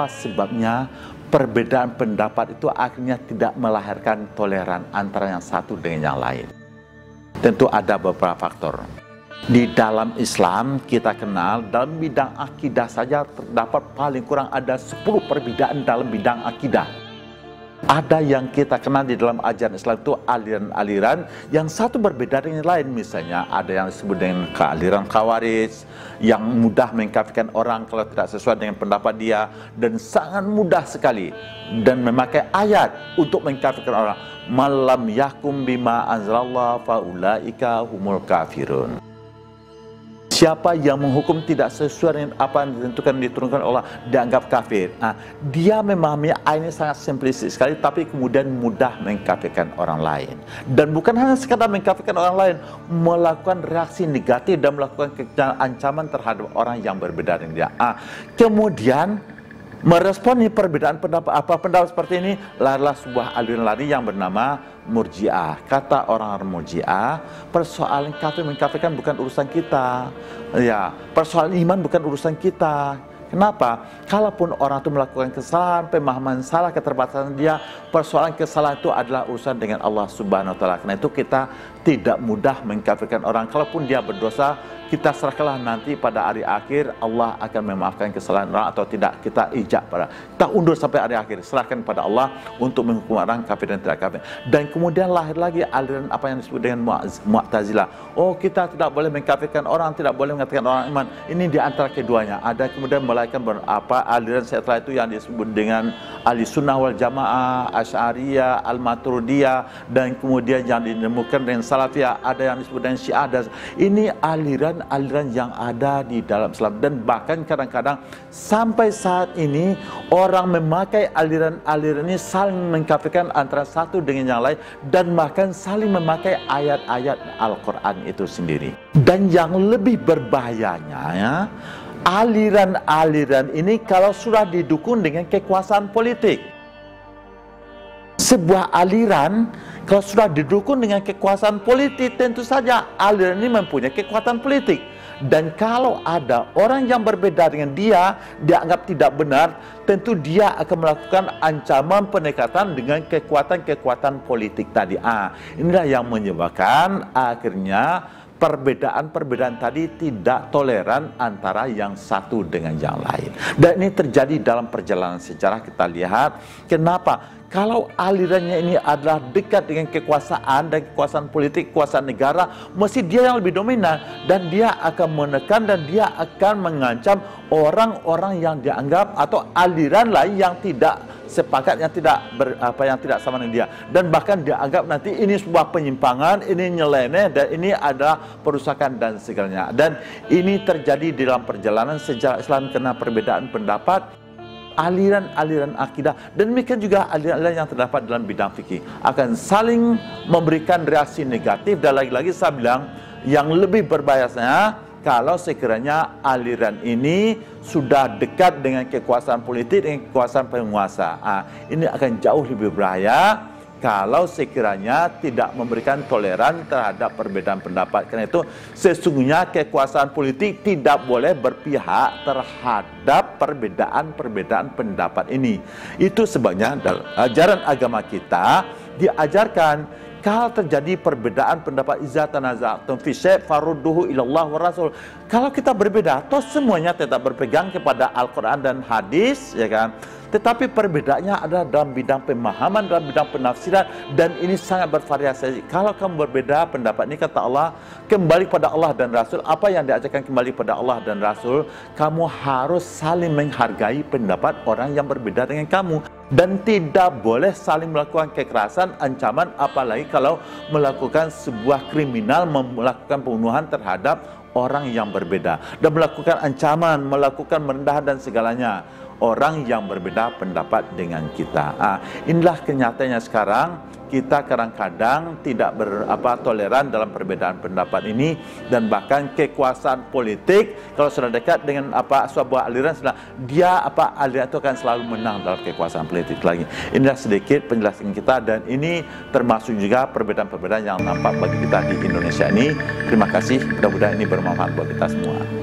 apa sebabnya perbedaan pendapat itu akhirnya tidak melahirkan toleran antara yang satu dengan yang lain? Tentu ada beberapa faktor. Di dalam Islam kita kenal dalam bidang akidah saja terdapat paling kurang ada 10 perbedaan dalam bidang akidah. Ada yang kita kenal di dalam ajaran Islam itu aliran-aliran yang satu berbeda dengan yang lain. Misalnya ada yang disebut dengan aliran Khawarij yang mudah mengkafirkan orang kalau tidak sesuai dengan pendapat dia, dan sangat mudah sekali dan memakai ayat untuk mengkafirkan orang. Malam yakum bima anzalallah faulaika humul kafirun. Siapa yang menghukum tidak sesuai dengan apa yang ditentukan diturunkan Allah dianggap kafir. Dia memahami ini sangat simplistik sekali, tapi kemudian mudah mengkafirkan orang lain. Dan bukan hanya sekadar mengkafirkan orang lain, melakukan reaksi negatif dan melakukan ancaman terhadap orang yang berbeda dengan dia. Kemudian meresponi perbedaan pendapat seperti ini adalah sebuah aliran lari yang bernama Murji'ah. Kata orang Murji'ah, persoalan kafir mengkafirkan bukan urusan kita. Ya, persoalan iman bukan urusan kita. Kenapa? Kalaupun orang itu melakukan kesalahan, pemahaman salah, keterbatasan dia, persoalan kesalahan itu adalah urusan dengan Allah Subhanahu wa taala. Karena itu kita tidak mudah mengkafirkan orang. Kalaupun dia berdosa, kita serahkanlah nanti pada hari akhir Allah akan memaafkan kesalahan orang atau tidak. Kita ijab kita undur sampai hari akhir, serahkan pada Allah untuk menghukum orang kafir dan tidak kafir. Dan kemudian lahir lagi aliran apa yang disebut dengan Mu'tazilah. Oh, kita tidak boleh mengkafirkan orang, tidak boleh mengatakan orang iman. Ini di antara keduanya. Ada kemudian melainkan aliran setelah itu yang disebut dengan Ahli Sunnah wal Jamaah, Asy'ariyah, Al-Maturidiyah, dan kemudian yang dinemukan dengan Salafiyah, ada yang disebut dengan Syiah. Ini aliran yang ada di dalam Islam, dan bahkan kadang-kadang sampai saat ini orang memakai aliran-aliran ini saling mengkafirkan antara satu dengan yang lain, dan bahkan saling memakai ayat-ayat Al-Quran itu sendiri. Dan yang lebih berbahayanya, ya, aliran-aliran ini kalau sudah didukung dengan kekuasaan politik. Sebuah aliran kalau sudah didukung dengan kekuasaan politik, tentu saja aliran ini mempunyai kekuatan politik. Dan kalau ada orang yang berbeda dengan dia, dianggap tidak benar, tentu dia akan melakukan ancaman pendekatan dengan kekuatan-kekuatan politik tadi. Inilah yang menyebabkan akhirnya perbedaan-perbedaan tadi tidak toleran antara yang satu dengan yang lain. Dan ini terjadi dalam perjalanan sejarah. Kita lihat kenapa. Kalau alirannya ini adalah dekat dengan kekuasaan dan kekuasaan politik, kekuasaan negara, mesti dia yang lebih dominan, dan dia akan menekan dan dia akan mengancam orang-orang yang dianggap atau aliran lain yang tidak sepakat, yang tidak sama dengan dia, dan bahkan dia anggap nanti ini sebuah penyimpangan, ini nyeleneh, dan ini adalah perusakan dan segalanya. Dan ini terjadi di dalam perjalanan sejarah Islam karena perbedaan pendapat, aliran-aliran akidah, dan demikian juga aliran-aliran yang terdapat dalam bidang fikih akan saling memberikan reaksi negatif. Dan lagi-lagi saya bilang, yang lebih berbahayanya kalau sekiranya aliran ini sudah dekat dengan kekuasaan politik, dengan kekuasaan penguasa. Ini akan jauh lebih berbahaya kalau sekiranya tidak memberikan toleran terhadap perbedaan pendapat. Karena itu sesungguhnya kekuasaan politik tidak boleh berpihak terhadap perbedaan-perbedaan pendapat ini. Itu sebabnya dalam ajaran agama kita diajarkan, kalau terjadi perbedaan pendapat, iza tanaza'tum fi syai' farudduhu ilallah wa rasul. Kalau kita berbeda, toh semuanya tetap berpegang kepada Al-Quran dan hadis, ya kan? Tetapi perbedaannya adalah dalam bidang pemahaman, dalam bidang penafsiran, dan ini sangat bervariasi. Kalau kamu berbeda pendapat ini, kata Allah, kembali pada Allah dan Rasul. Apa yang diajarkan kembali pada Allah dan Rasul? Kamu harus saling menghargai pendapat orang yang berbeda dengan kamu, dan tidak boleh saling melakukan kekerasan, ancaman, apalagi kalau melakukan sebuah kriminal, melakukan pembunuhan terhadap orang yang berbeda, dan melakukan ancaman, melakukan merendahan dan segalanya orang yang berbeda pendapat dengan kita. Inilah kenyataannya sekarang. Kita kadang-kadang tidak toleran dalam perbedaan pendapat ini, dan bahkan kekuasaan politik kalau sudah dekat dengan sebuah aliran, dia aliran itu akan selalu menang dalam kekuasaan politik lagi. Inilah sedikit penjelasan kita, dan ini termasuk juga perbedaan-perbedaan yang nampak bagi kita di Indonesia ini. Terima kasih, mudah-mudahan ini bermanfaat buat kita semua.